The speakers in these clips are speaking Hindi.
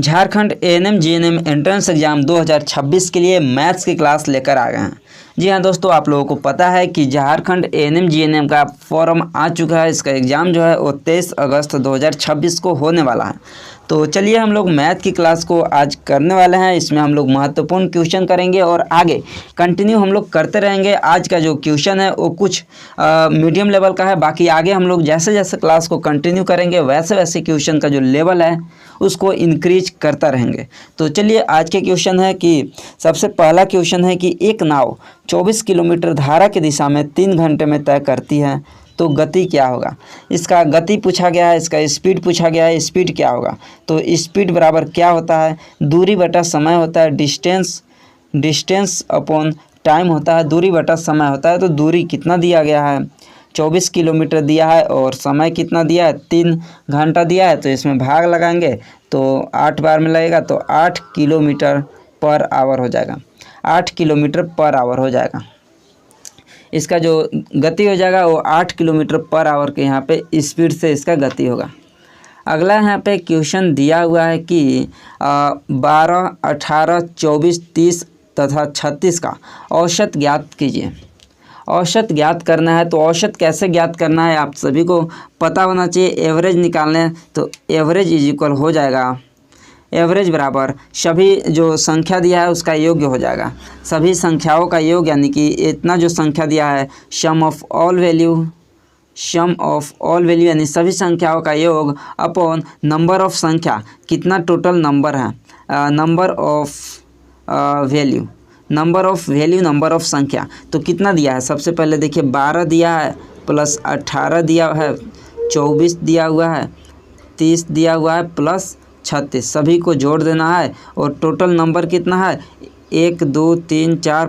Jharkhand ANM GNM entrance exam 2026 के लिए मैथ्स की क्लास लेकर आ गए हैं। जी हाँ दोस्तों, आप लोगों को पता है कि झारखंड एएनएम जीएनएम का फॉर्म आ चुका है। इसका एग्ज़ाम जो है वो 23 अगस्त 2026 को होने वाला है। तो चलिए हम लोग मैथ की क्लास को आज करने वाले हैं। इसमें हम लोग महत्वपूर्ण क्वेश्चन करेंगे और आगे कंटिन्यू हम लोग करते रहेंगे। आज का जो क्वेश्चन है वो कुछ मीडियम लेवल का है, बाकी आगे हम लोग जैसे जैसे क्लास को कंटिन्यू करेंगे वैसे वैसे क्वेश्चन का जो लेवल है उसको इंक्रीज करता रहेंगे। तो चलिए आज के क्वेश्चन है कि सबसे पहला क्वेश्चन है कि एक नाव 24 किलोमीटर धारा की दिशा में 3 घंटे में तय करती है, तो गति क्या होगा। इसका गति पूछा गया है, इसका स्पीड पूछा गया है। स्पीड क्या होगा, तो स्पीड बराबर क्या होता है, दूरी बटा समय होता है। डिस्टेंस अपॉन टाइम होता है, दूरी बटा समय होता है। तो दूरी कितना दिया गया है, 24 किलोमीटर दिया है और समय कितना दिया है, 3 घंटा दिया है। तो इसमें भाग लगाएंगे तो 8 बार में लगेगा, तो 8 किलोमीटर पर आवर हो जाएगा। 8 किलोमीटर पर आवर हो जाएगा। इसका जो गति हो जाएगा वो 8 किलोमीटर पर आवर के यहाँ पे स्पीड से इसका गति होगा। अगला यहाँ पे क्वेश्चन दिया हुआ है कि 12, 18, 24, 30 तथा 36 का औसत ज्ञात कीजिए। औसत ज्ञात करना है, तो औसत कैसे ज्ञात करना है आप सभी को पता होना चाहिए। एवरेज निकालना है तो एवरेज इज इक्वल हो जाएगा, एवरेज बराबर सभी जो संख्या दिया है उसका योग हो जाएगा। सभी संख्याओं का योग, यानी कि इतना जो संख्या दिया है सम ऑफ ऑल वैल्यू यानी सभी संख्याओं का योग अपॉन नंबर ऑफ संख्या, कितना टोटल नंबर है, नंबर ऑफ संख्या। तो कितना दिया है, सबसे पहले देखिए 12 दिया है प्लस 18 दिया है, 24 दिया हुआ है, 30 दिया हुआ है प्लस 36, सभी को जोड़ देना है और टोटल नंबर कितना है 1 2 3 4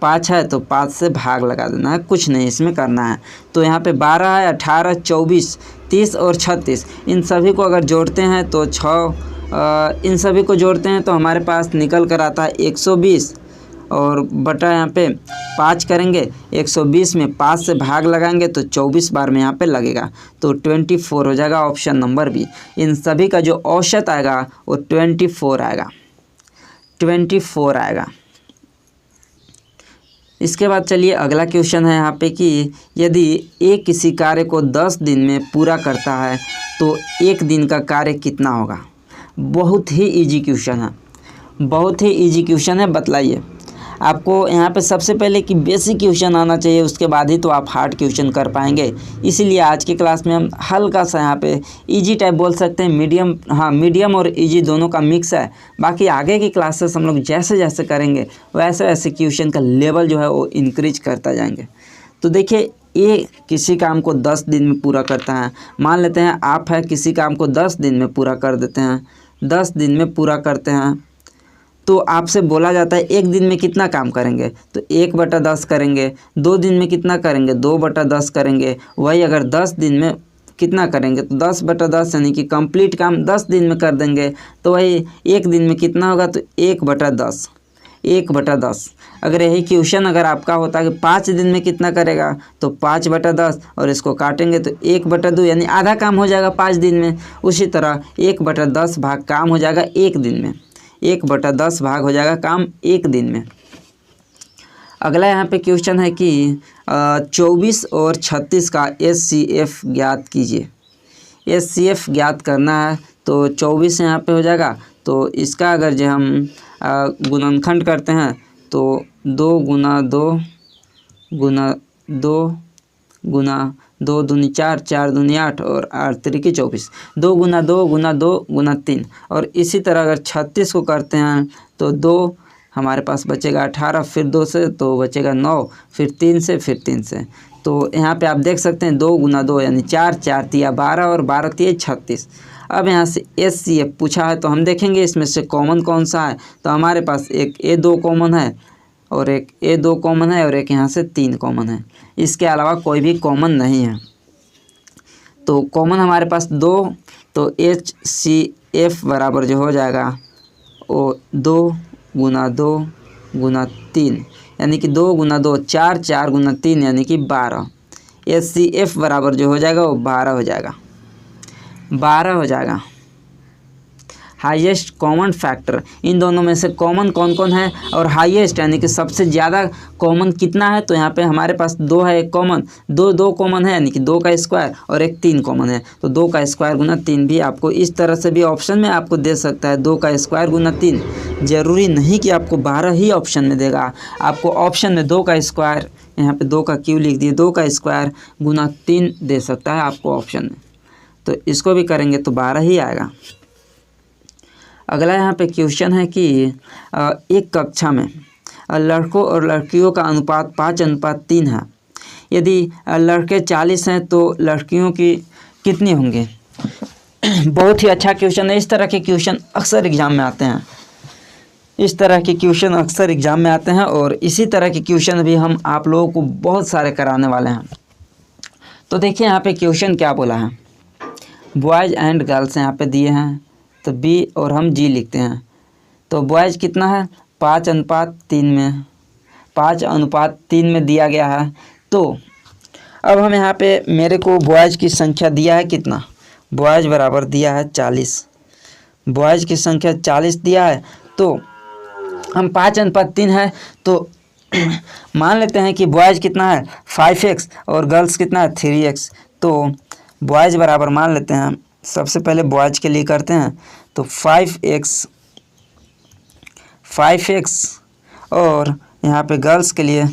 5 है, तो 5 से भाग लगा देना है, कुछ नहीं इसमें करना है। तो यहाँ पे 12 है, 18, 24, 30 और 36, इन सभी को अगर जोड़ते हैं तो इन सभी को जोड़ते हैं तो हमारे पास निकल कर आता है 120 और बटा यहाँ पे 5 करेंगे। 120 में 5 से भाग लगाएंगे तो 24 बार में यहाँ पे लगेगा, तो 24 हो जाएगा। Option number B. इन सभी का जो औसत आएगा वो 24 आएगा। इसके बाद चलिए अगला क्वेश्चन है यहाँ पे कि यदि एक किसी कार्य को 10 दिन में पूरा करता है तो 1 दिन का कार्य कितना होगा। बहुत ही इजी क्वेश्चन है, बतलाइए। आपको यहाँ पे सबसे पहले कि बेसिक क्वेश्चन आना चाहिए, उसके बाद ही तो आप हार्ड क्वेश्चन कर पाएंगे। इसीलिए आज की क्लास में हम हल्का सा यहाँ पे इजी टाइप बोल सकते हैं, मीडियम और इजी दोनों का मिक्स है। बाकी आगे की क्लासेस हम लोग जैसे जैसे करेंगे वैसे वैसे क्वेश्चन का लेवल जो है वो इंक्रीज करता जाएंगे। तो देखिए, ये किसी काम को 10 दिन में पूरा करता है। मान लेते हैं आप है, किसी काम को 10 दिन में पूरा कर देते हैं, 10 दिन में पूरा करते हैं। तो आपसे बोला जाता है 1 दिन में कितना काम करेंगे, तो 1/10 करेंगे। 2 दिन में कितना करेंगे, 2/10 करेंगे। वही अगर 10 दिन में कितना करेंगे, तो 10/10 यानी कि कंप्लीट काम 10 दिन में कर देंगे। तो वही 1 दिन में कितना होगा, तो 1/10। अगर यही क्वेश्चन अगर आपका होता है कि 5 दिन में कितना करेगा, तो 5/10 और इसको काटेंगे तो 1/2 यानी आधा काम हो जाएगा 5 दिन में। उसी तरह 1/10 भाग काम हो जाएगा 1 दिन में, 1/10 भाग हो जाएगा काम 1 दिन में। अगला यहाँ पे क्वेश्चन है कि 24 और 36 का HCF ज्ञात कीजिए। HCF ज्ञात करना है, तो 24 यहाँ पे हो जाएगा। तो इसका अगर जो हम गुणनखंड करते हैं तो 2 गुना 2 दूनी 4, 4 दूनी 8 और 8 त्रिकी 24, 2 गुना 2 गुना 2 गुना 3। और इसी तरह अगर 36 को करते हैं तो 2 हमारे पास बचेगा 18, फिर 2 से तो बचेगा 9, फिर 3 से, फिर 3 से। तो यहाँ पे आप देख सकते हैं 2 गुना 2 यानी 4, 4 तिया 12 और 12 तिया 36। अब यहाँ से HCF पूछा है तो हम देखेंगे इसमें से कॉमन कौन सा है। तो हमारे पास एक A2 कॉमन है और एक A2 कॉमन है और एक यहाँ से 3 कॉमन है। इसके अलावा कोई भी कॉमन नहीं है। तो कॉमन हमारे पास 2, तो HCF बराबर जो हो जाएगा वो 2 गुना 2 गुना 3 यानी कि 2 गुना 2 4, 4 गुना 3 यानी कि 12। HCF बराबर जो हो जाएगा वो 12 हो जाएगा। हाईएस्ट कॉमन फैक्टर, इन दोनों में से कॉमन कौन कौन है और हाईएस्ट यानी कि सबसे ज़्यादा कॉमन कितना है। तो यहाँ पे हमारे पास 2 है, एक कॉमन, दो कॉमन है यानी कि 2 का स्क्वायर और एक 3 कॉमन है। तो 2 का स्क्वायर गुना 3 भी आपको इस तरह से भी ऑप्शन में आपको दे सकता है, 2 का स्क्वायर गुना 3। ज़रूरी नहीं कि आपको 12 ही ऑप्शन में देगा, आपको ऑप्शन में 2 का स्क्वायर, यहाँ पे 2 का क्यू लिख दिए, 2 का स्क्वायर गुना 3 दे सकता है आपको ऑप्शन में। तो इसको भी करेंगे तो 12 ही आएगा। अगला यहाँ पे क्वेश्चन है कि एक कक्षा में लड़कों और लड़कियों का अनुपात 5:3 है। यदि लड़के 40 हैं तो लड़कियों की कितनी होंगे। बहुत ही अच्छा क्वेश्चन है। इस तरह के क्वेश्चन अक्सर एग्ज़ाम में आते हैं, इस तरह के क्वेश्चन अक्सर एग्ज़ाम में आते हैं और इसी तरह के क्वेश्चन भी हम आप लोगों को बहुत सारे कराने वाले हैं। तो देखिए यहाँ पे क्वेश्चन क्या बोला है, बॉयज़ एंड गर्ल्स यहाँ पे दिए हैं, तो बी और हम जी लिखते हैं। तो बॉयज़ कितना है 5:3 में, 5:3 में दिया गया है। तो अब हम यहाँ पे मेरे को बॉयज़ की संख्या दिया है कितना, बॉयज़ बराबर दिया है 40, बॉयज़ की संख्या 40 दिया है। तो हम 5:3 है तो मान लेते हैं कि बॉयज़ कितना है 5x और गर्ल्स कितना है 3x। तो बॉयज़ बराबर मान लेते हैं, सबसे पहले बॉयज़ के लिए करते हैं, तो 5x और यहाँ पे गर्ल्स के लिए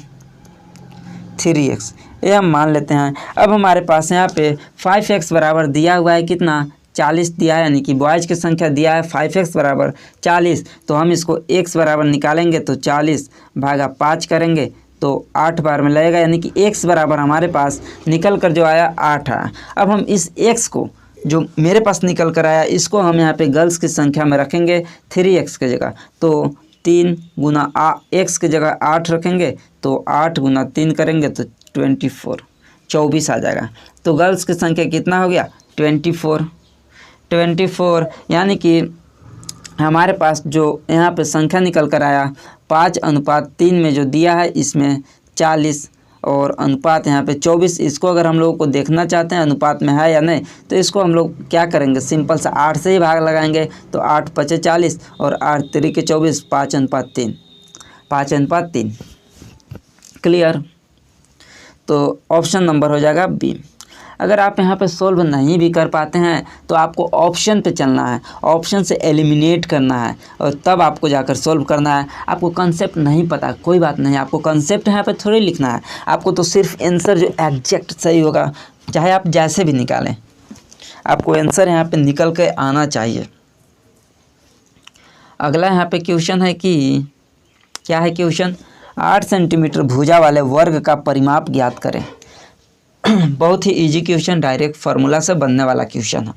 3x, ये हम मान लेते हैं। अब हमारे पास यहाँ पे 5x बराबर दिया हुआ है कितना 40 दिया है, यानी कि बॉयज़ की संख्या दिया है 5x बराबर 40। तो हम इसको x बराबर निकालेंगे तो 40 भागा 5 करेंगे तो 8 बार में लगेगा, यानी कि x बराबर हमारे पास निकल कर जो आया 8 आया। अब हम इस x को जो मेरे पास निकल कर आया इसको हम यहाँ पे गर्ल्स की संख्या में रखेंगे 3x की जगह, तो 3 गुना x की जगह 8 रखेंगे, तो 8 गुना 3 करेंगे तो 24 आ जाएगा। तो गर्ल्स की संख्या कितना हो गया 24, यानी कि हमारे पास जो यहाँ पे संख्या निकल कर आया 5:3 में जो दिया है इसमें 40 और अनुपात यहाँ पे 24। इसको अगर हम लोगों को देखना चाहते हैं अनुपात में है या नहीं, तो इसको हम लोग क्या करेंगे, सिंपल सा 8 से ही भाग लगाएंगे। तो 8 × 5 = 40 और 8 × 3 = 24, 5:3 क्लियर। तो ऑप्शन नंबर हो जाएगा बी। अगर आप यहाँ पे सोल्व नहीं भी कर पाते हैं तो आपको ऑप्शन पे चलना है, ऑप्शन से एलिमिनेट करना है और तब आपको जाकर सोल्व करना है। आपको कंसेप्ट नहीं पता कोई बात नहीं, आपको कंसेप्ट यहाँ पे थोड़ी लिखना है, आपको तो सिर्फ आंसर जो एग्जैक्ट सही होगा चाहे आप जैसे भी निकालें, आपको आंसर यहाँ पे निकल के आना चाहिए। अगला यहाँ पे क्वेश्चन है कि क्या है क्वेश्चन, 8 सेंटीमीटर भुजा वाले वर्ग का परिमाप ज्ञात करें। बहुत ही इजी क्वेश्चन, डायरेक्ट फार्मूला से बनने वाला क्वेश्चन है,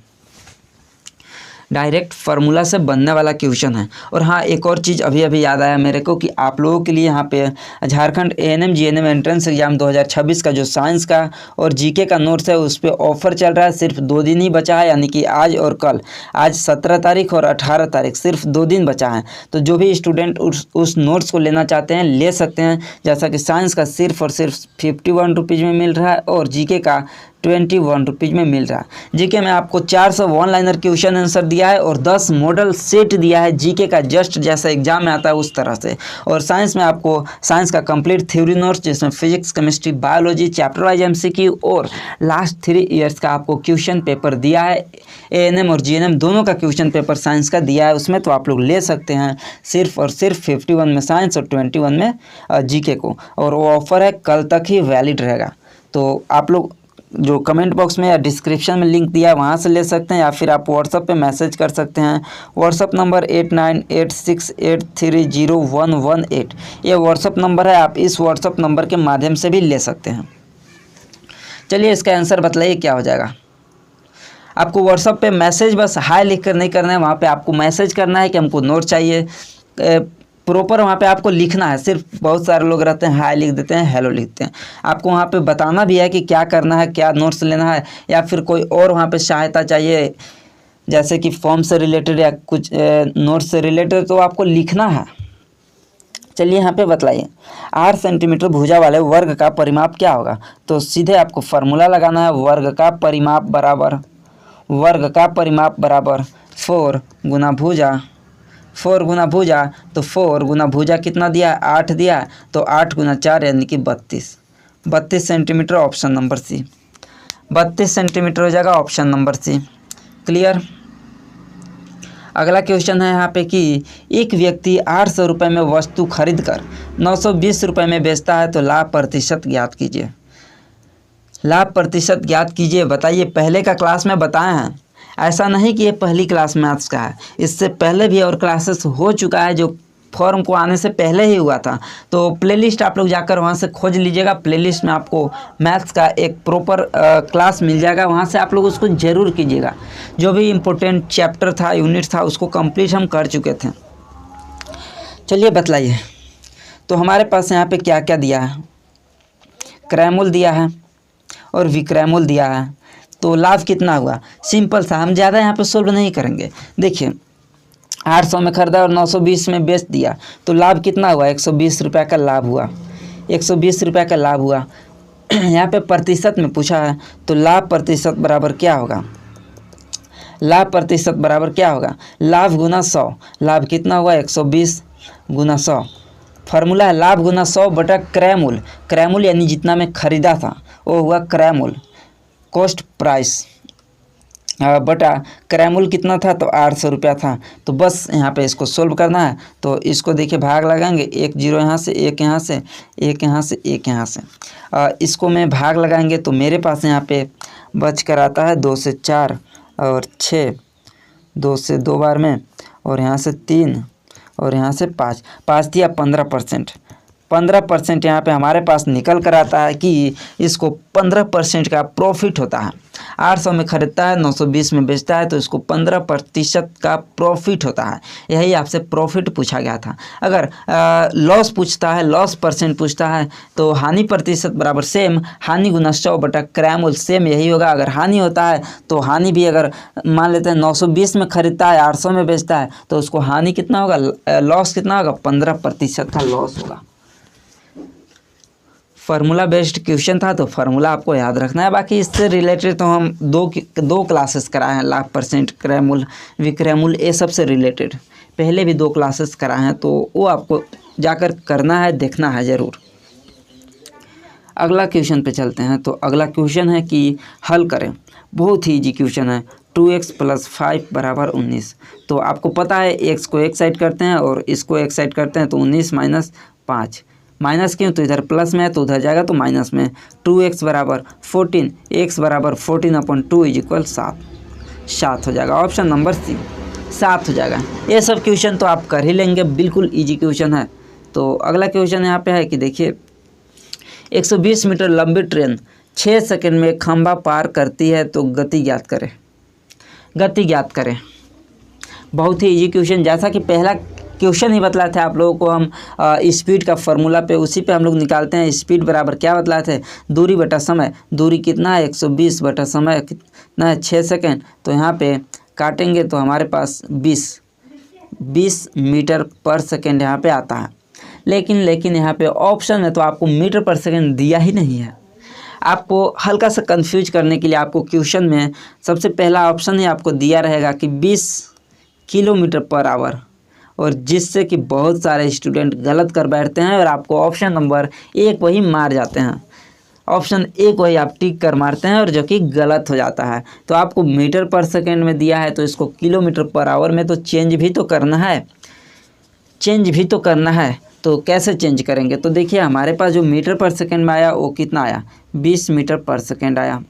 डायरेक्ट फार्मूला से बनने वाला क्वेश्चन है। और हाँ, एक और चीज़ अभी याद आया मेरे को कि आप लोगों के लिए यहाँ पे Jharkhand ANM GNM entrance exam 2026 का जो साइंस का और जीके का नोट्स है उस पर ऑफर चल रहा है। सिर्फ 2 दिन ही बचा है, यानी कि आज और कल, आज 17 तारीख और 18 तारीख, सिर्फ 2 दिन बचा है। तो जो भी स्टूडेंट उस नोट्स को लेना चाहते हैं ले सकते हैं। जैसा कि साइंस का सिर्फ और सिर्फ 51 रुपीज़ में मिल रहा है और जीके का 21 रुपीज़ में मिल रहा है। जीके में आपको 400 वन लाइनर क्वेश्चन आंसर दिया है और 10 मॉडल सेट दिया है जीके का, जस्ट जैसा एग्जाम में आता है उस तरह से। और साइंस में आपको साइंस का कंप्लीट थ्योरी नोट्स जिसमें physics, chemistry, biology, chapter wise MCQ और लास्ट 3 ईयर्स का आपको क्वेश्चन पेपर दिया है। एएनएम और जीएनएम दोनों का क्वेश्चन पेपर साइंस का दिया है उसमें, तो आप लोग ले सकते हैं सिर्फ और सिर्फ 51 में साइंस और 21 में जीके को। और वो ऑफर है कल तक ही वैलिड रहेगा। तो आप लोग जो कमेंट बॉक्स में या डिस्क्रिप्शन में लिंक दिया है वहाँ से ले सकते हैं, या फिर आप व्हाट्सएप पे मैसेज कर सकते हैं। व्हाट्सएप नंबर 8986830118, ये व्हाट्सएप नंबर है, आप इस व्हाट्सएप नंबर के माध्यम से भी ले सकते हैं। चलिए इसका आंसर बतलाइए क्या हो जाएगा। आपको व्हाट्सएप पे मैसेज बस हाय लिख कर नहीं करना है, वहाँ पे आपको मैसेज करना है कि हमको नोट चाहिए। प्रॉपर वहाँ पे आपको लिखना है। सिर्फ बहुत सारे लोग रहते हैं हाय लिख देते हैं, हेलो लिखते हैं। आपको वहाँ पे बताना भी है कि क्या करना है, क्या नोट्स लेना है, या फिर कोई और वहाँ पे सहायता चाहिए जैसे कि फॉर्म से रिलेटेड या कुछ नोट्स से रिलेटेड, तो आपको लिखना है। चलिए यहाँ पे बतलाइए 8 सेंटीमीटर भुजा वाले वर्ग का परिमाप क्या होगा। तो सीधे आपको फार्मूला लगाना है, वर्ग का परिमाप बराबर 4 गुना भुजा, 4 गुना भुजा तो 4 गुना भुजा कितना दिया, 8 दिया, तो 8 गुना 4 यानी कि 32 centimetre, option number C. 32 centimetre हो जाएगा, ऑप्शन नंबर सी। क्लियर। अगला क्वेश्चन है यहाँ पे कि एक व्यक्ति 800 रुपये में वस्तु खरीद कर 920 रुपये में बेचता है तो लाभ प्रतिशत ज्ञात कीजिए। लाभ प्रतिशत ज्ञात कीजिए, बताइए। पहले का क्लास में बताए हैं, ऐसा नहीं कि ये पहली क्लास मैथ्स का है, इससे पहले भी और क्लासेस हो चुका है जो फॉर्म को आने से पहले ही हुआ था। तो प्लेलिस्ट आप लोग जाकर वहाँ से खोज लीजिएगा, प्लेलिस्ट में आपको मैथ्स का एक प्रॉपर क्लास मिल जाएगा, वहाँ से आप लोग उसको ज़रूर कीजिएगा। जो भी इम्पोर्टेंट चैप्टर था, यूनिट था, उसको कंप्लीट हम कर चुके थे। चलिए बतलाइए, तो हमारे पास यहाँ पे क्या क्या दिया है। क्रयमूल्य दिया है और विक्रयमूल्य दिया है, तो लाभ कितना हुआ। सिंपल सा, हम ज़्यादा यहाँ पे सोल्व नहीं करेंगे। देखिए 800 में खरीदा और 920 में बेच दिया, तो लाभ कितना हुआ, 120 रुपये का लाभ हुआ, 120 रुपये का लाभ हुआ। यहाँ पे प्रतिशत में पूछा है, तो लाभ प्रतिशत बराबर क्या होगा, लाभ प्रतिशत बराबर क्या होगा, लाभ गुना 100। लाभ कितना हुआ, 120 गुना 100। फार्मूला है लाभ गुना 100 बटा क्रयमूल्य। क्रयमूल्य यानी जितना में खरीदा था वो हुआ क्रयमूल्य, कॉस्ट प्राइस, बटा क्रयमूल्य कितना था, तो 800 रुपया था। तो बस यहाँ पे इसको सोल्व करना है। तो इसको देखिए भाग लगाएंगे, 1 0 यहाँ से, 1 यहाँ से, 1 यहाँ से, 1 यहाँ से। इसको में भाग लगाएंगे तो मेरे पास यहाँ पे बच कर आता है 2 से 4 और 6, 2 से 2 बार में, और यहाँ से 3 और यहाँ से 5, 5 दिया 15%। 15% यहाँ पे हमारे पास निकल कर आता है कि इसको 15% का प्रॉफिट होता है। 800 में खरीदता है, 920 में बेचता है, तो इसको 15% का प्रॉफिट होता है। यही आपसे प्रॉफिट पूछा गया था। अगर लॉस पूछता है, लॉस परसेंट पूछता है, तो हानि प्रतिशत बराबर सेम हानि गुना 100 बटा क्रयमूल्य, सेम यही होगा। अगर हानि होता है तो हानि भी, अगर मान लेते हैं 920 में खरीदता है, 800 में बेचता है, तो उसको हानि कितना होगा, लॉस कितना होगा, 15% का लॉस होगा। फार्मूला बेस्ड क्वेश्चन था, तो फार्मूला आपको याद रखना है। बाकी इससे रिलेटेड तो हम दो क्लासेस कराए हैं, लाभ परसेंट, क्रयमूल्य, विक्रयमूल्य, ये सबसे रिलेटेड पहले भी 2 क्लासेस कराए हैं, तो वो आपको जाकर करना है, देखना है ज़रूर। अगला क्वेश्चन पे चलते हैं। तो अगला क्वेश्चन है कि हल करें, बहुत ही ईजी क्वेश्चन है। 2x + 5 = 19। तो आपको पता है x को एक साइड करते हैं और इसको एक साइड करते हैं, तो 19 - 5, माइनस क्यों, तो इधर प्लस में है तो उधर जाएगा तो माइनस में। 2x = 14, x = 14/2 = 7, 7 हो जाएगा, ऑप्शन नंबर सी 7 हो जाएगा। ये सब क्वेश्चन तो आप कर ही लेंगे, बिल्कुल इजी क्वेश्चन है। तो अगला क्वेश्चन यहाँ पे है कि देखिए 120 मीटर लंबी ट्रेन 6 सेकंड में खंभा पार करती है, तो गति ज्ञात करें। गति ज्ञात करें, बहुत ही इजी क्वेश्चन, जैसा कि पहला क्वेश्चन ही बतलाए थे आप लोगों को हम स्पीड का फार्मूला पे, उसी पे हम लोग निकालते हैं। स्पीड बराबर क्या बतलाए थे, दूरी बटा समय। दूरी कितना है, 120 बटा समय कितना है, 6 सेकंड। तो यहाँ पे काटेंगे तो हमारे पास 20 मीटर पर सेकंड यहाँ पे आता है। लेकिन यहाँ पे ऑप्शन है तो आपको मीटर पर सेकंड दिया ही नहीं है। आपको हल्का सा कंफ्यूज करने के लिए आपको क्वेश्चन में सबसे पहला ऑप्शन ही आपको दिया रहेगा कि 20 किलोमीटर पर आवर, और जिससे कि बहुत सारे स्टूडेंट गलत कर बैठते हैं और आपको ऑप्शन नंबर 1 वही मार जाते हैं। ऑप्शन 1 वही आप टिक कर मारते हैं और जो कि गलत हो जाता है। तो आपको मीटर पर सेकंड में दिया है, तो इसको किलोमीटर पर आवर में तो चेंज भी तो करना है, तो कैसे चेंज करेंगे। तो देखिए हमारे पास जो मीटर पर सेकंड में आया वो कितना आया, 20 मीटर पर सेकंड आया,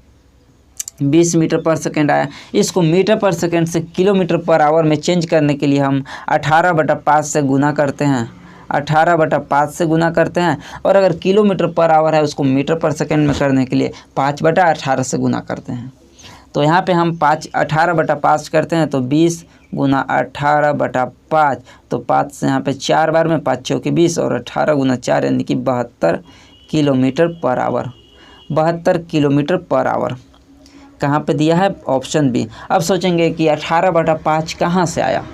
20 मीटर पर सेकंड आया। इसको मीटर पर सेकंड से किलोमीटर पर आवर में चेंज करने के लिए हम 18/5 से गुना करते हैं, 18/5 से गुना करते हैं। और अगर किलोमीटर पर आवर है उसको मीटर पर सेकंड में करने के लिए 5/18 से गुना करते हैं। तो यहाँ पे हम 18/5 करते हैं, तो 20 गुना 18/5, तो 5 से यहाँ पे 4 बार में, 5 चौके 20, और 18 गुना 4 यानी कि 72 kilometre per hour. 72 kilometre per hour कहाँ पे दिया है, ऑप्शन बी। अब सोचेंगे कि 18/5 कहाँ से आया,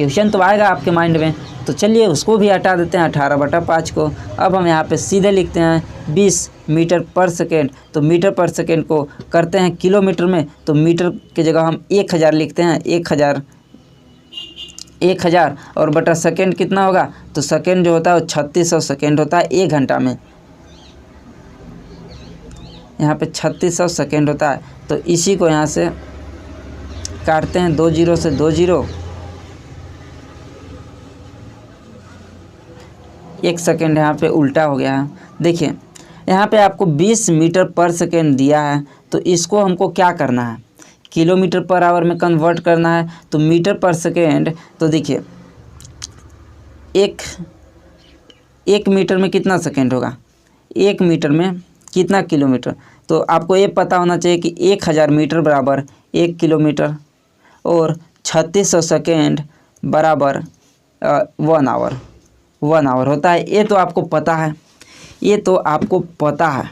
क्वेश्चन तो आएगा आपके माइंड में। तो चलिए उसको भी हटा देते हैं 18/5 को। अब हम यहाँ पे सीधे लिखते हैं 20 मीटर पर सेकेंड। तो मीटर पर सेकेंड को करते हैं किलोमीटर में, तो मीटर की जगह हम 1000 लिखते हैं। 1000 और बटा सेकेंड कितना होगा, तो सेकेंड जो होता है वो 3600 सेकेंड होता है 1 घंटा में। यहाँ पे 3600 सेकेंड होता है। तो इसी को यहाँ से काटते हैं 2 जीरो से 2 जीरो, 1 सेकेंड यहाँ पे उल्टा हो गया है। देखिए यहाँ पे आपको 20 मीटर पर सेकेंड दिया है, तो इसको हमको क्या करना है, किलोमीटर पर आवर में कन्वर्ट करना है। तो मीटर पर सेकेंड, तो देखिए एक मीटर में कितना सेकेंड होगा, 1 मीटर में कितना किलोमीटर। तो आपको ये पता होना चाहिए कि 1000 मीटर बराबर 1 किलोमीटर और 3600 सेकेंड बराबर 1 आवर होता है। ये तो आपको पता है, ये तो आपको पता है।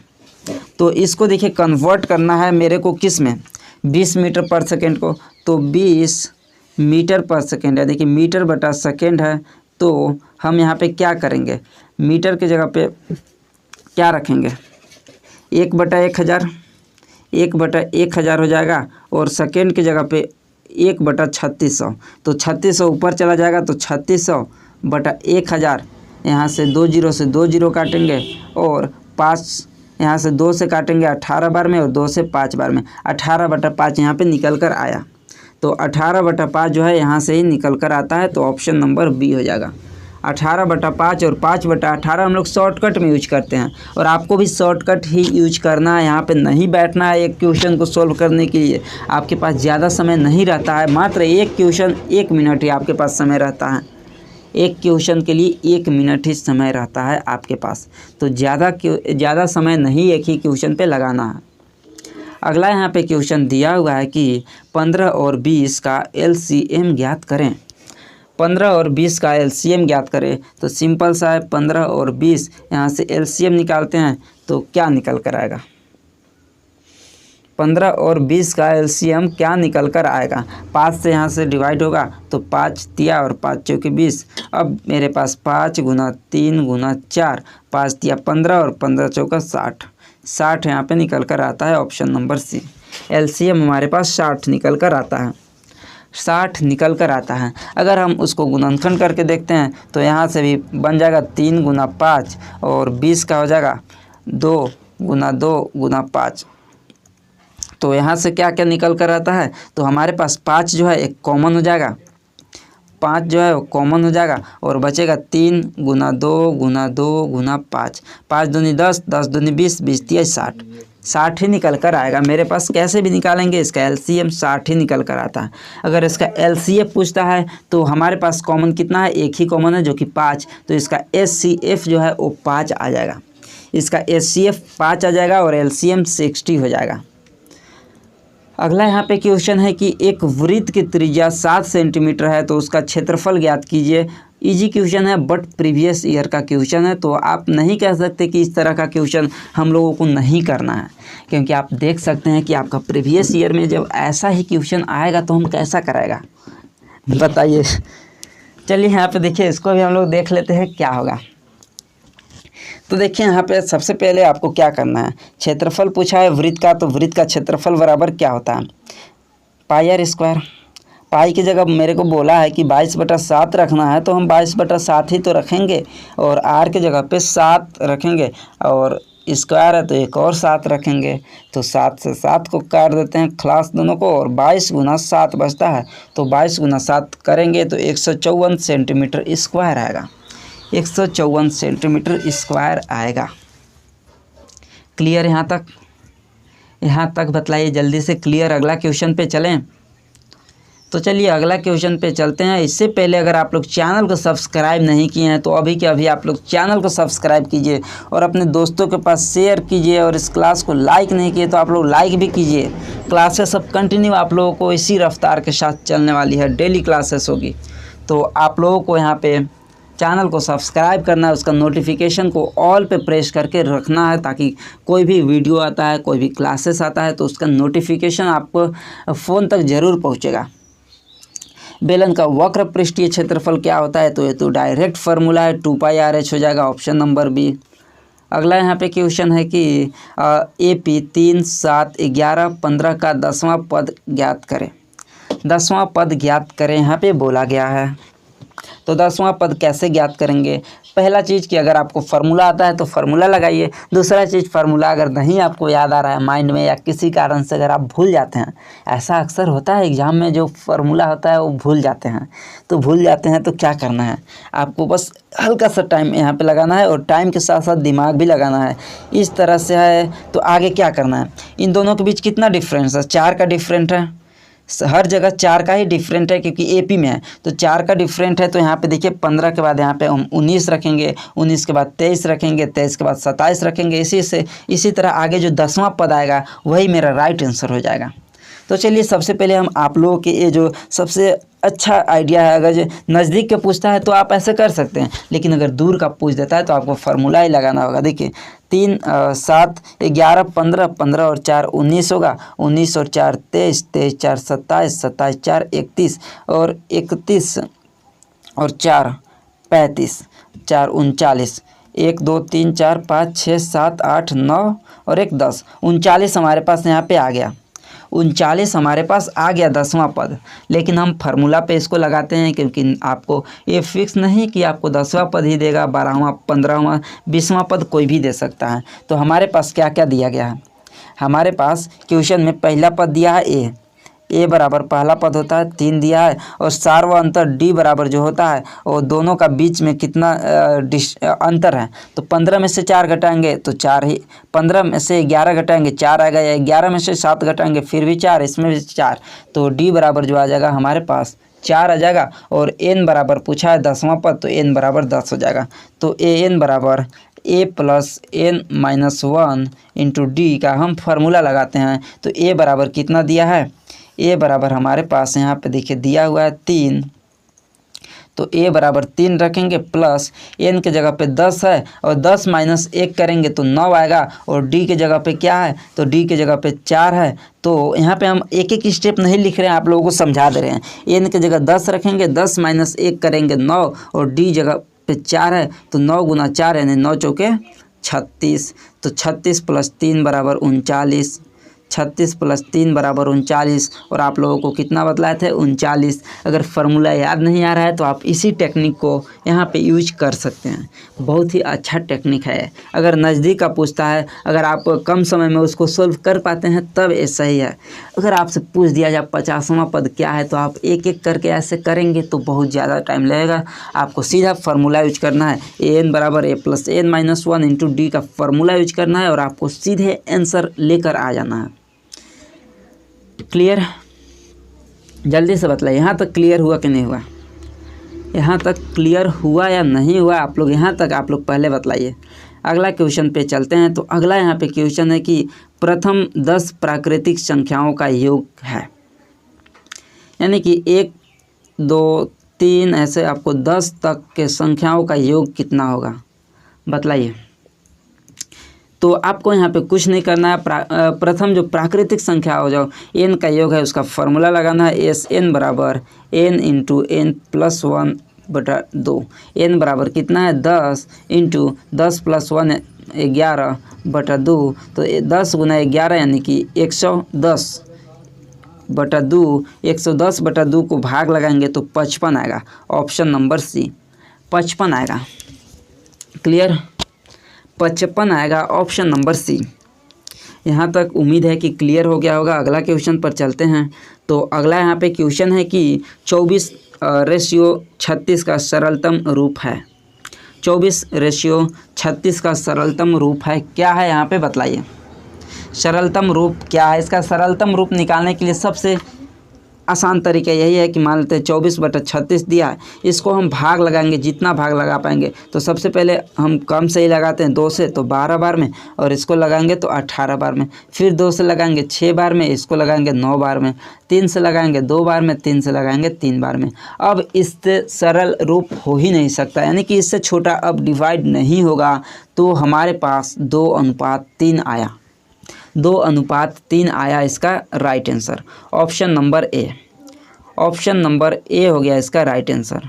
तो इसको देखिए कन्वर्ट करना है मेरे को किस में, 20 मीटर पर सेकेंड को। तो 20 मीटर पर सेकेंड है, देखिए मीटर बटा सेकेंड है। तो हम यहाँ पे क्या करेंगे, मीटर की जगह पे क्या रखेंगे, 1/1000, 1/1000 हो जाएगा। और सेकेंड की जगह पे 1/3600, तो 3600 ऊपर चला जाएगा, तो 3600/1000। यहाँ से 2 जीरो से 2 जीरो काटेंगे और 5 यहाँ से 2 से काटेंगे 18 बार में और 2 से 5 बार में। 18/5 यहाँ पे निकल कर आया, तो 18/5 जो है यहाँ से ही निकल कर आता है। तो ऑप्शन नंबर बी हो जाएगा। 18/5 और 5/18 हम लोग शॉर्टकट में यूज करते हैं, और आपको भी शॉर्टकट ही यूज करना है। यहाँ पे नहीं बैठना है एक क्वेश्चन को सॉल्व करने के लिए, आपके पास ज़्यादा समय नहीं रहता है। मात्र एक क्वेश्चन 1 मिनट ही आपके पास समय रहता है, एक क्वेश्चन के लिए 1 मिनट ही समय रहता है आपके पास। तो ज़्यादा समय नहीं एक ही क्वेश्चन पे लगाना है। अगला यहाँ पे क्वेश्चन दिया हुआ है कि 15 और 20 का LCM ज्ञात करें। 15 और 20 का LCM ज्ञात करें, तो सिंपल सा है, 15 और 20 यहाँ से LCM निकालते हैं तो क्या निकल कर आएगा, 15 और 20 का LCM क्या निकल कर आएगा। 5 से यहाँ से डिवाइड होगा, तो 5 दिया और 5 चौके 20। अब मेरे पास 5 गुना 3 गुना 4, 5 दिया 15 और 15 चौका 60 यहाँ पे निकल कर आता है। ऑप्शन नंबर सी, LCM हमारे पास 60 निकल कर आता है, 60 निकल कर आता है। अगर हम उसको गुणनखंड करके देखते हैं तो यहाँ से भी बन जाएगा 3 गुना 5 और 20 का हो जाएगा 2 गुना 2 गुना 5। तो यहाँ से क्या क्या निकल कर आता है, तो हमारे पास 5 जो है एक कॉमन हो जाएगा, 5 जो है वो कॉमन हो जाएगा और बचेगा 3 गुना 2 गुना 2 गुना 5, 5 दूनी 10, 10 दूनी 20, 20 दिया 60 ही निकल कर आएगा मेरे पास। कैसे भी निकालेंगे इसका LCM 60 ही निकल कर आता है। अगर इसका LCF पूछता है तो हमारे पास कॉमन कितना है, एक ही कॉमन है जो कि 5, तो इसका SCF जो है वो 5 आ जाएगा, इसका SCF 5 आ जाएगा और LCM 60 हो जाएगा। अगला यहाँ पे क्वेश्चन है कि एक वृत्त की त्रिज्या 7 सेंटीमीटर है, तो उसका क्षेत्रफल ज्ञात कीजिए। इजी क्वेश्चन है बट प्रीवियस ईयर का क्वेश्चन है, तो आप नहीं कह सकते कि इस तरह का क्वेश्चन हम लोगों को नहीं करना है, क्योंकि आप देख सकते हैं कि आपका प्रीवियस ईयर में जब ऐसा ही क्वेश्चन आएगा तो हम कैसा कराएगा, बताइए। चलिए यहाँ पे देखिए, इसको भी हम लोग देख लेते हैं क्या होगा। तो देखिए यहाँ पे सबसे पहले आपको क्या करना है, क्षेत्रफल पूछा है वृत्त का, तो वृत्त का क्षेत्रफल बराबर क्या होता है, पाई आर स्क्वायर। पाई की जगह मेरे को बोला है कि 22/7 रखना है, तो हम 22/7 ही तो रखेंगे, और आर की जगह पे 7 रखेंगे, और स्क्वायर है तो एक और 7 रखेंगे। तो 7 से 7 को काट देते हैं क्लास दोनों को, और 22 गुना 7 बचता है, तो 22 गुना 7 करेंगे तो 154 सेंटीमीटर स्क्वायर आएगा, 154 सेंटीमीटर स्क्वायर आएगा। क्लियर यहाँ तक बतलाइए जल्दी से, क्लियर। अगला क्वेश्चन पे चलें, तो चलिए अगला क्वेश्चन पे चलते हैं। इससे पहले अगर आप लोग चैनल को सब्सक्राइब नहीं किए हैं तो अभी के अभी आप लोग चैनल को सब्सक्राइब कीजिए और अपने दोस्तों के पास शेयर कीजिए, और इस क्लास को लाइक नहीं किए तो आप लोग लाइक भी कीजिए। क्लासेस सब कंटिन्यू आप लोगों को इसी रफ्तार के साथ चलने वाली है, डेली क्लासेस होगी। तो आप लोगों को यहाँ पे चैनल को सब्सक्राइब करना है, उसका नोटिफिकेशन को ऑल पे प्रेस करके रखना है, ताकि कोई भी वीडियो आता है, कोई भी क्लासेस आता है तो उसका नोटिफिकेशन आपको फ़ोन तक ज़रूर पहुँचेगा। बेलन का वक्र पृष्ठीय क्षेत्रफल क्या होता है, तो ये तो डायरेक्ट फार्मूला है, 2πRH हो जाएगा, ऑप्शन नंबर बी। अगला यहाँ पे क्वेश्चन है कि AP 3, 7, 11, 15 का 10वां पद ज्ञात करें। 10वां पद ज्ञात करें यहाँ पे बोला गया है। तो 10वां पद कैसे ज्ञात करेंगे? पहला चीज़ कि अगर आपको फार्मूला आता है तो फार्मूला लगाइए। दूसरा चीज़, फार्मूला अगर नहीं आपको याद आ रहा है माइंड में या किसी कारण से अगर आप भूल जाते हैं, ऐसा अक्सर होता है एग्जाम में, जो फार्मूला होता है वो भूल जाते हैं। तो भूल जाते हैं तो क्या करना है, आपको बस हल्का सा टाइम यहाँ पे लगाना है और टाइम के साथ साथ दिमाग भी लगाना है। इस तरह से है तो आगे क्या करना है, इन दोनों के बीच कितना डिफरेंस है, 4 का डिफरेंट है। हर जगह 4 का ही डिफरेंट है क्योंकि AP में है, तो 4 का डिफरेंट है। तो यहाँ पे देखिए 15 के बाद यहाँ पे हम 19 रखेंगे, 19 के बाद 23 रखेंगे, 23 के बाद 27 रखेंगे। इसी तरह आगे जो 10वां पद आएगा वही मेरा राइट आंसर हो जाएगा। तो चलिए सबसे पहले हम आप लोगों के ये जो सबसे अच्छा आइडिया है, अगर जो नज़दीक के पूछता है तो आप ऐसे कर सकते हैं, लेकिन अगर दूर का पूछ देता है तो आपको फार्मूला ही लगाना होगा। देखिए 3, 7, 11, 15, 15 और 4 19 होगा, 19 और 4 23, 23 4 27, 27 4 31 और 31 और 4 35, 4 39, 1 2 3 4 5 6 7 8 9 और 1 10, 39 हमारे पास यहाँ पे आ गया। 39 हमारे पास आ गया 10वां पद, लेकिन हम फार्मूला पे इसको लगाते हैं क्योंकि आपको ये फिक्स नहीं कि आपको 10वां पद ही देगा, 12वां, 15वां, 20वां पद कोई भी दे सकता है। तो हमारे पास क्या क्या दिया गया है, हमारे पास क्वेश्चन में पहला पद दिया है ए बराबर पहला पद होता है 3 दिया है, और सार्वत्रिक अंतर D बराबर जो होता है और दोनों का बीच में कितना अंतर है, तो 15 में से 4 घटाएंगे तो 4 ही, 15 में से 11 घटाएंगे 4 आएगा, या 11 में से 7 घटाएंगे फिर भी 4, इसमें भी 4, तो D बराबर जो आ जाएगा हमारे पास 4 आ जाएगा। और n बराबर पूछा है 10वां पद, तो n बराबर 10 हो जाएगा। तो an बराबर a plus n minus 1 into D का हम फार्मूला लगाते हैं। तो a बराबर कितना दिया है, a बराबर हमारे पास यहाँ पे देखिए दिया हुआ है 3, तो a बराबर 3 रखेंगे, प्लस n के जगह पे 10 है और 10 माइनस 1 करेंगे तो 9 आएगा, और d के जगह पे क्या है, तो d के जगह पे 4 है। तो यहाँ पे हम एक एक स्टेप नहीं लिख रहे हैं, आप लोगों को समझा दे रहे हैं। n के जगह 10 रखेंगे, 10 माइनस 1 करेंगे 9, और d जगह पे 4 है तो 9 गुना 4 यानी 9 चौके 36, तो 36 प्लस 3 बराबर 39, 36 प्लस 3 बराबर 39, और आप लोगों को कितना बतलाए थे 39। अगर फार्मूला याद नहीं आ रहा है तो आप इसी टेक्निक को यहाँ पे यूज कर सकते हैं, बहुत ही अच्छा टेक्निक है। अगर नज़दीक का पूछता है, अगर आप कम समय में उसको सोल्व कर पाते हैं तब ये सही है। अगर आपसे पूछ दिया जाए 50वां पद क्या है, तो आप एक एक करके ऐसे करेंगे तो बहुत ज़्यादा टाइम लगेगा। आपको सीधा फार्मूला यूज करना है, an बराबर a plus n minus 1 into D का फार्मूला यूज करना है और आपको सीधे आंसर लेकर आ जाना है। क्लियर? जल्दी से बतलाइए, यहाँ तक क्लियर हुआ कि नहीं हुआ, यहाँ तक क्लियर हुआ या नहीं हुआ आप लोग, यहाँ तक आप लोग पहले बतलाइए। अगला क्वेश्चन पे चलते हैं। तो अगला यहाँ पे क्वेश्चन है कि प्रथम 10 प्राकृतिक संख्याओं का योग है, यानी कि 1 2 3 ऐसे आपको 10 तक के संख्याओं का योग कितना होगा, बतलाइए। तो आपको यहाँ पे कुछ नहीं करना है, प्रथम जो प्राकृतिक संख्या हो जाओ n का योग है उसका फार्मूला लगाना है, एस n बराबर n इंटू n प्लस 1 बटा 2। n बराबर कितना है 10 इंटू 10 प्लस 1 11 बटा 2, तो 10 गुना 11 यानी कि 110 बटा 2, 110 बटा 2 को भाग लगाएंगे तो 55 आएगा, ऑप्शन नंबर सी 55 आएगा। क्लियर? 55 आएगा, ऑप्शन नंबर सी। यहाँ तक उम्मीद है कि क्लियर हो गया होगा। अगला क्वेश्चन पर चलते हैं। तो अगला यहाँ पे क्वेश्चन है कि 24:36 का सरलतम रूप है। 24:36 का सरलतम रूप है, क्या है यहाँ पे बतलाइए। सरलतम रूप क्या है, इसका सरलतम रूप निकालने के लिए सबसे आसान तरीका यही है कि मान लेते हैं 24/36 दिया है, इसको हम भाग लगाएंगे, जितना भाग लगा पाएंगे। तो सबसे पहले हम कम से ही लगाते हैं 2 से, तो 12 बार में, और इसको लगाएंगे तो 18 बार में, फिर 2 से लगाएंगे 6 बार में, इसको लगाएंगे 9 बार में, 3 से लगाएंगे 2 बार में, 3 से लगाएंगे 3 बार में। अब इससे सरल रूप हो ही नहीं सकता, यानी कि इससे छोटा अब डिवाइड नहीं होगा। तो हमारे पास 2:3 आया, 2:3 आया इसका right answer, option number A. Option number A हो गया इसका राइट आंसर।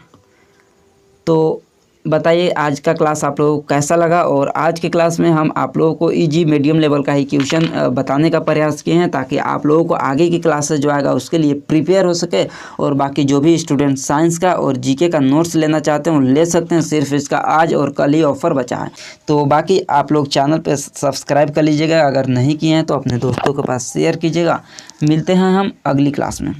तो बताइए आज का क्लास आप लोगों को कैसा लगा। और आज के क्लास में हम आप लोगों को इजी मीडियम लेवल का ही क्वेश्चन बताने का प्रयास किए हैं, ताकि आप लोगों को आगे की क्लासेस जो आएगा उसके लिए प्रिपेयर हो सके। और बाकी जो भी स्टूडेंट साइंस का और जीके का नोट्स लेना चाहते हैं ले सकते हैं, सिर्फ इसका आज और कल ही ऑफर बचा है। तो बाकी आप लोग चैनल पर सब्सक्राइब कर लीजिएगा, अगर नहीं किए हैं तो अपने दोस्तों के पास शेयर कीजिएगा। मिलते हैं हम अगली क्लास में।